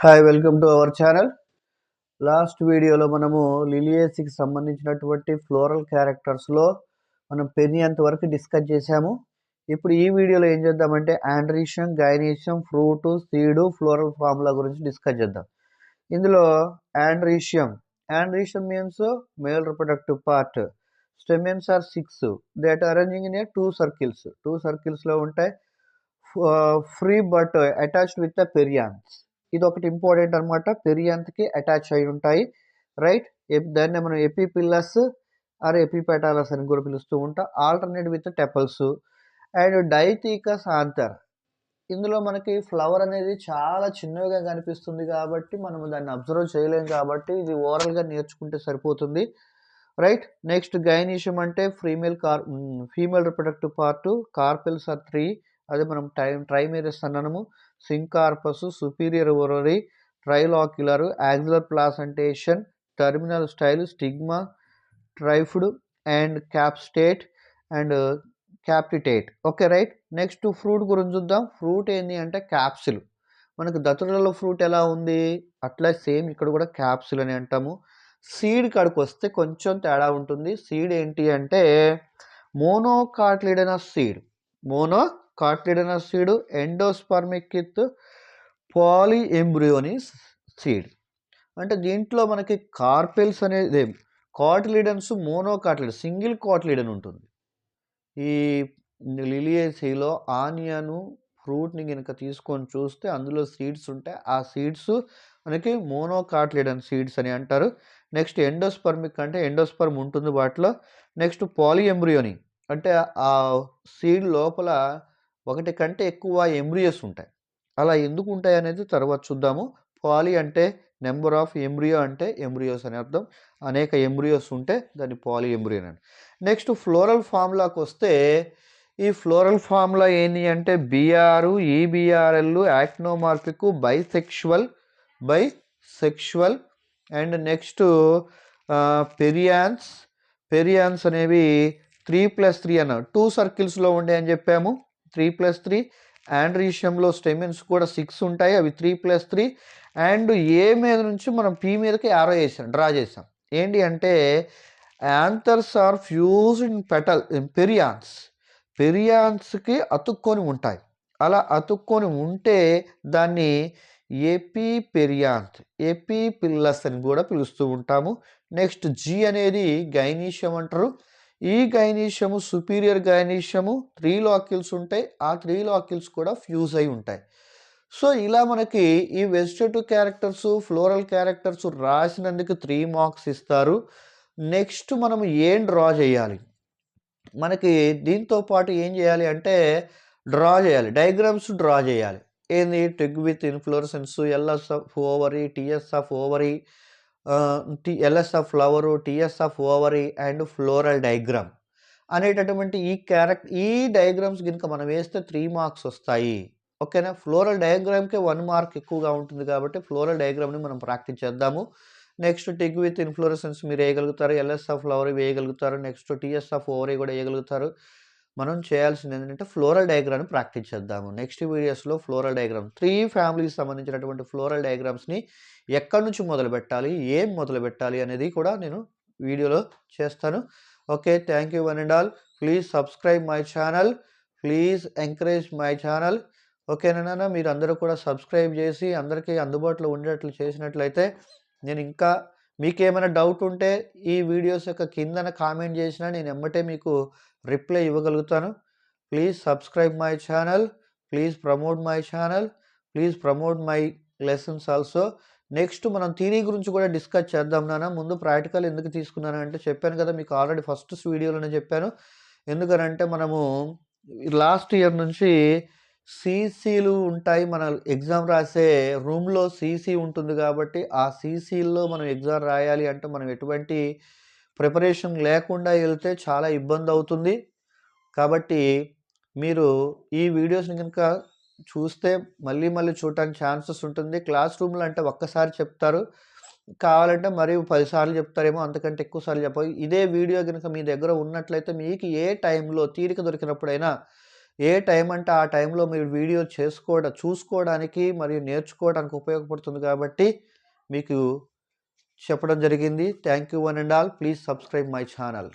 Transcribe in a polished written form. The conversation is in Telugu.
Hi welcome to our channel. Last వీడియోలో మనము లిలియేసికి సంబంధించినటువంటి ఫ్లోరల్ క్యారెక్టర్స్లో మనం పెనియంత వరకు డిస్కస్ చేసాము. ఇప్పుడు ఈ వీడియోలో ఏం చేద్దామంటే androecium, gynoecium, fruit, seed, floral formula గురించి డిస్కస్ చేద్దాం. ఇందులో androecium means male reproductive part. Stamens are 6 that arranging in a two సర్కిల్స్లో ఉంటాయి. Free but attached with the perianth. ఇది ఒకటి ఇంపార్టెంట్ అనమాట. పెరియాంత్కి అటాచ్ అయి ఉంటాయి, రైట్. దాన్ని మనం ఎపిపిల్లస్ ఆర్ ఎపిపెటాలస్ అని కూడా పిలుస్తూ ఉంటాం. Alternate with tepals and dithecous anther. ఇందులో మనకి ఫ్లవర్ అనేది చాలా చిన్నగా కనిపిస్తుంది కాబట్టి మనం దాన్ని అబ్జర్వ్ చేయలేం కాబట్టి ఇది ఓరల్గా నేర్చుకుంటే సరిపోతుంది, రైట్. నెక్స్ట్ గైనీషియం అంటే female reproductive part. Carpels are 3. అదే మనం ట్రైమేరస్ అన్నాము. Syncarpous, superior ovary, trilocular, axile placentation, terminal style, stigma, trifid and capitate and capitate. Okay, right. Next fruit గురించి చూద్దాం. ఫ్రూట్ ఏంటి అంటే క్యాప్సిల్. మనకు దతులలో ఫ్రూట్ ఎలా ఉంది అట్లా సేమ్ ఇక్కడ కూడా క్యాప్సిల్ అని అంటాము. సీడ్ కాడికి వస్తే కొంచెం తేడా ఉంటుంది. సీడ్ ఏంటి అంటే మోనోకాట్లిడనస్ సీడ్, ఎండోస్పర్మిక్ విత్ పాలిఎంబ్రియోనిస్ సీడ్. అంటే దీంట్లో మనకి కార్పెల్స్ అనేది కాట్లిడన్స్, మోనోకాట్లిడన్, సింగిల్ కాట్లిడన్ ఉంటుంది. ఈ లిలియేసీలో ఆనియను ఫ్రూట్ని కనుక తీసుకొని చూస్తే అందులో సీడ్స్ ఉంటాయి. ఆ సీడ్స్ మనకి మోనోకాట్లిడన్ సీడ్స్ అని అంటారు. నెక్స్ట్ ఎండోస్పర్మిక్ అంటే ఎండోస్పర్మ్ ఉంటుంది వాటిలో. నెక్స్ట్ పాలిఎంబ్రియోని అంటే ఆ సీడ్ లోపల ఒకటి కంటే ఎక్కువ ఎంబ్రియోస్ ఉంటాయి. అలా ఎందుకు ఉంటాయి అనేది తర్వాత చూద్దాము. పాలి అంటే నెంబర్ ఆఫ్, ఎంబ్రియో అంటే ఎంబ్రియోస్ అని అర్థం. అనేక ఎంబ్రియోస్ ఉంటే దాన్ని పాలి ఎంబ్రియో అని. నెక్స్ట్ ఫ్లోరల్ ఫార్ములాకి వస్తే ఈ ఫ్లోరల్ ఫార్ములా ఏంటి అంటే బిఆర్, ఈబిఆర్ఎల్, యాక్నోమార్ఫిక్, బైసెక్షువల్ అండ్ నెక్స్ట్ పెరియాన్స్ అనేవి 3+3 అన్నారు. 2 సర్కిల్స్లో ఉండే అని చెప్పాము. 3+3. ఆండ్రీషియంలో స్టెమిన్స్ కూడా 6 ఉంటాయి, అవి 3+3. అండ్ ఏ మీద నుంచి మనం పి మీదకి యారో డ్రా చేసాం. ఏంటి అంటే యాంథర్స్ ఆర్ ఫ్యూజ్డ్ ఇన్ పెరియాన్స్కి అతుక్కొని ఉంటాయి. అలా అతుక్కొని ఉంటే దాన్ని ఎపిపిల్లస్ అని కూడా పిలుస్తూ ఉంటాము. నెక్స్ట్ జి అనేది గైనీషియం అంటారు. ఈ గైనీషియము సుపీరియర్ గైనీషియము 3 లాక్యూల్స్ ఉంటాయి. ఆ 3 లాక్యూల్స్ కూడా ఫ్యూజ్ అయి ఉంటాయి. సో ఇలా మనకి ఈ వెజిటేటివ్ క్యారెక్టర్స్, ఫ్లోరల్ క్యారెక్టర్స్ రాసినందుకు 3 మార్క్స్ ఇస్తారు. నెక్స్ట్ మనం ఏం డ్రా చేయాలి, మనకి దీంతో పాటు ఏం చేయాలి అంటే డయాగ్రామ్స్ డ్రా చేయాలి. ఏంది twig with inflorescence, LS of ovary, TS of ovary, LS of flower, TS of ovary and floral diagram అనేటటువంటి ఈ డయాగ్రామ్స్ కనుక మనం వేస్తే 3 మార్క్స్ వస్తాయి. ఓకేనా. ఫ్లోరల్ డయాగ్రామ్కే 1 మార్క్ ఎక్కువగా ఉంటుంది కాబట్టి ఫ్లోరల్ డయాగ్రామ్ని మనం ప్రాక్టీస్ చేద్దాము. నెక్స్ట్ టిగ్ విత్ ఇన్ఫ్లోరసెన్స్ మీరు వేయగలుగుతారు, ఎల్ఎస్ ఆఫ్ ఫ్లవర్ వేయగలుగుతారు, నెక్స్ట్ టిఎస్ ఆఫ్ ఓవరీ కూడా వేయగలుగుతారు. మనం చేయాల్సింది ఏంటంటే ఫ్లోరల్ డయాగ్రామ్ని ప్రాక్టీస్ చేద్దాము. నెక్స్ట్ వీడియోస్లో ఫ్లోరల్ డయాగ్రామ్ 3 ఫ్యామిలీకి సంబంధించినటువంటి ఫ్లోరల్ డయాగ్రామ్స్ని ఎక్కడి నుంచి మొదలు పెట్టాలి, ఏం మొదలు పెట్టాలి అనేది కూడా నేను వీడియోలో చేస్తాను. Okay, thank you one and all. Please subscribe my channel, please encourage my channel. ఓకేనా. మీరు అందరూ కూడా సబ్స్క్రైబ్ చేసి అందరికీ అందుబాటులో ఉండేట్లు చేసినట్లయితే నేను ఇంకా మీకేమైనా డౌట్ ఉంటే ఈ వీడియోస్ యొక్క కిందన కామెంట్ చేసినా నేను ఎమ్మటే మీకు రిప్లై ఇవ్వగలుగుతాను. Please subscribe my channel, please promote my channel, please promote my lessons also. Next మనం థియరీ గురించి కూడా డిస్కస్ చేద్దాం నాన్న. ముందు ప్రాక్టికల్ ఎందుకు తీసుకున్నాను అంటే చెప్పాను కదా మీకు ఆల్రెడీ ఫస్ట్ వీడియోలోనే చెప్పాను. ఎందుకనంటే మనము లాస్ట్ ఇయర్ నుంచి సీసీలు ఉంటాయి. మన ఎగ్జామ్ రాసే రూమ్లో సీసీ ఉంటుంది కాబట్టి ఆ సీసీల్లో మనం ఎగ్జామ్ రాయాలి అంటే మనం ఎటువంటి ప్రిపరేషన్ లేకుండా వెళ్తే చాలా ఇబ్బంది అవుతుంది. కాబట్టి మీరు ఈ వీడియోస్ని కనుక చూస్తే మళ్ళీ చూడటానికి ఛాన్సెస్ ఉంటుంది. క్లాస్ రూమ్లో అంటే ఒక్కసారి చెప్తారు, కావాలంటే మరి 10 సార్లు చెప్తారేమో, అంతకంటే ఎక్కువ సార్లు చెప్పరు. ఇదే వీడియో కనుక మీ దగ్గర ఉన్నట్లయితే మీకు ఏ టైంలో తీరిక దొరికినప్పుడైనా ఏ టైం అంటే ఆ టైంలో మీరు వీడియో చూసుకోవడానికి మరియు నేర్చుకోవడానికి ఉపయోగపడుతుంది కాబట్టి మీకు చెప్పడం జరిగింది. Thank you one and all. Please subscribe my channel.